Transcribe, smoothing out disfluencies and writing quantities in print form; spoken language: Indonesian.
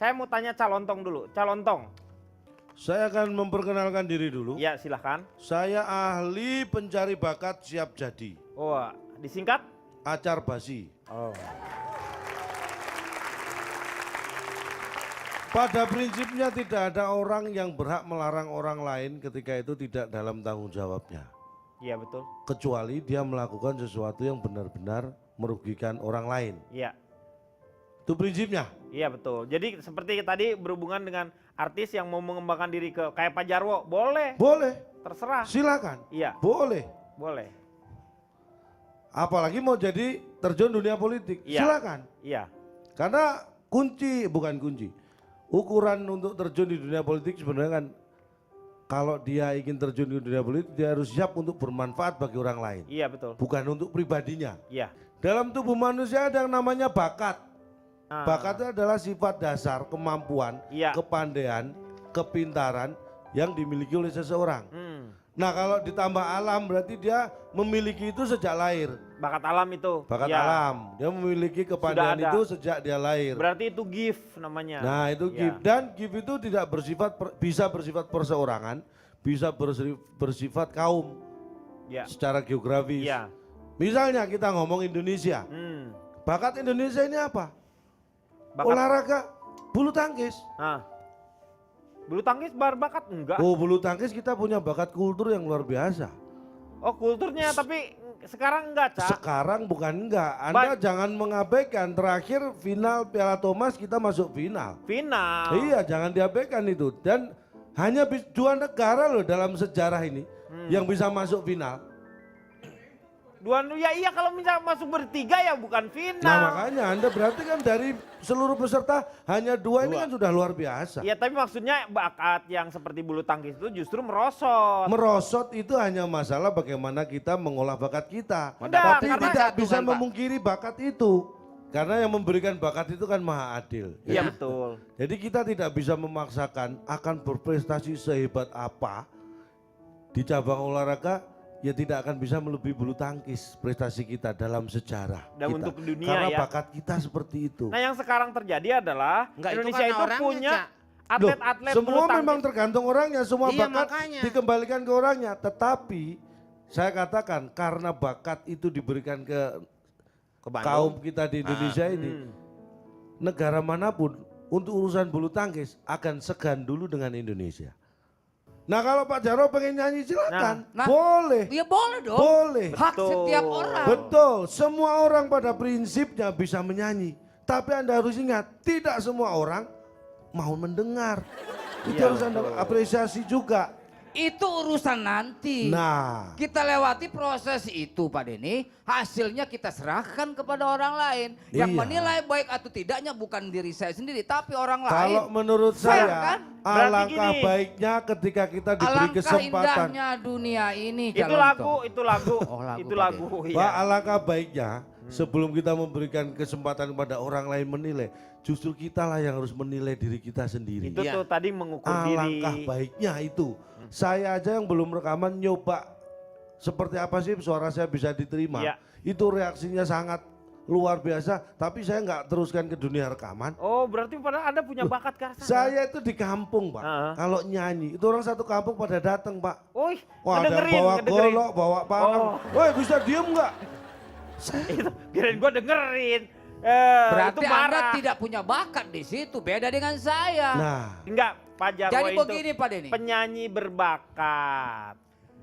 Saya mau tanya Calontong dulu. Calontong. Saya akan memperkenalkan diri dulu. Ya silahkan. Saya ahli pencari bakat siap jadi. Oh, disingkat? Acar basi. Oh. Pada prinsipnya tidak ada orang yang berhak melarang orang lain ketika itu tidak dalam tanggung jawabnya. Iya betul. Kecuali dia melakukan sesuatu yang benar-benar merugikan orang lain. Iya. Itu prinsipnya. Iya betul. Jadi seperti tadi berhubungan dengan artis yang mau mengembangkan diri ke kayak Pak Jarwo, boleh. Boleh. Terserah. Silakan. Iya. Boleh. Boleh. Apalagi mau jadi terjun dunia politik. Iya. Silakan. Iya. Karena bukan kunci. Ukuran untuk terjun di dunia politik sebenarnya kan kalau dia ingin terjun di dunia politik dia harus siap untuk bermanfaat bagi orang lain. Iya betul. Bukan untuk pribadinya. Iya. Dalam tubuh manusia ada yang namanya bakat. Ah. Bakat itu adalah sifat dasar, kemampuan, Iya. kepandaian, kepintaran yang dimiliki oleh seseorang. Nah kalau ditambah alam berarti dia memiliki itu sejak lahir. Bakat alam itu. Bakat Iya. alam, dia memiliki kepandaian Sudah ada. itu sejak dia lahir. Berarti itu gift namanya. Nah itu Iya. gift, dan gift itu tidak bisa bersifat perseorangan, bisa bersifat kaum Iya. secara geografis. Iya. Misalnya kita ngomong Indonesia, bakat Indonesia ini apa? Bakat. Olahraga bulu tangkis. Nah. Bulu tangkis bakat enggak? Oh bulu tangkis kita punya bakat kultur yang luar biasa. Oh kulturnya tapi sekarang enggak, Cak. Sekarang bukan enggak, Anda jangan mengabaikan terakhir final Piala Thomas kita masuk final. Final. Iya jangan diabaikan itu, dan hanya 2 negara loh dalam sejarah ini yang bisa masuk final. Ya iya kalau misalnya masuk bertiga ya bukan final. Nah makanya Anda berarti kan dari seluruh peserta hanya 2 ini kan sudah luar biasa. Iya tapi maksudnya bakat yang seperti bulu tangkis itu justru merosot. Merosot itu hanya masalah bagaimana kita mengolah bakat kita. Enggak, Tapi karena tidak satu bisa kan, Pak. memungkiri bakat itu. Karena yang memberikan bakat itu kan maha adil. Iya betul. Jadi kita tidak bisa memaksakan akan berprestasi sehebat apa di cabang olahraga, ya tidak akan bisa melebihi bulu tangkis prestasi kita dalam sejarah Dan kita. untuk dunia karena ya. bakat kita seperti itu. Nah yang sekarang terjadi adalah Enggak, itu Indonesia karena itu orangnya, punya Cak. atlet-atlet Semua bulu tangkis. memang tergantung orangnya, semua Iya, bakat makanya. dikembalikan ke orangnya. Tetapi saya katakan karena bakat itu diberikan ke kaum kita di Indonesia ini, negara manapun untuk urusan bulu tangkis akan segan dulu dengan Indonesia. Nah kalau Pak Jarwo pengen nyanyi silakan, Nah, boleh, ya boleh dong. boleh. Hak Betul. setiap orang. Betul, semua orang pada prinsipnya bisa menyanyi. Tapi Anda harus ingat, tidak semua orang mau mendengar. Itu Iya, harus Anda betul. apresiasi juga. Itu urusan nanti. Nah, Kita lewati proses itu Pak Denny, hasilnya kita serahkan kepada orang lain. Yang Iya. menilai baik atau tidaknya bukan diri saya sendiri, tapi orang lain. kalau menurut Fair, saya, kan? Berarti alangkah gini. baiknya ketika kita diberi Alangkah kesempatan. indahnya dunia ini. Itu Calon lagu, Tong. itu lagu, Oh, lagu, itu Pak lagu. Pak, Iya. alangkah baiknya sebelum kita memberikan kesempatan kepada orang lain menilai, justru kitalah yang harus menilai diri kita sendiri. Itu Iya. tuh tadi mengukur Alangkah diri. baiknya itu. Saya aja yang belum rekaman nyoba seperti apa sih suara saya bisa diterima. Iya. Itu reaksinya sangat luar biasa, tapi saya nggak teruskan ke dunia rekaman. Oh berarti padahal Anda punya bakat ke sana. Saya itu di kampung Pak, Ah. kalau nyanyi itu orang satu kampung pada datang Pak. Wih, Wah ada yang ngedengerin, bawa ngedengerin. golok, bawa parang. Oh. Woi bisa diem nggak? Itu kirain gua dengerin. Berarti itu Anda marah. tidak punya bakat di situ, beda dengan saya. Nah Enggak, Pak Jarwo Jadi itu begini Pak Denny. penyanyi berbakat.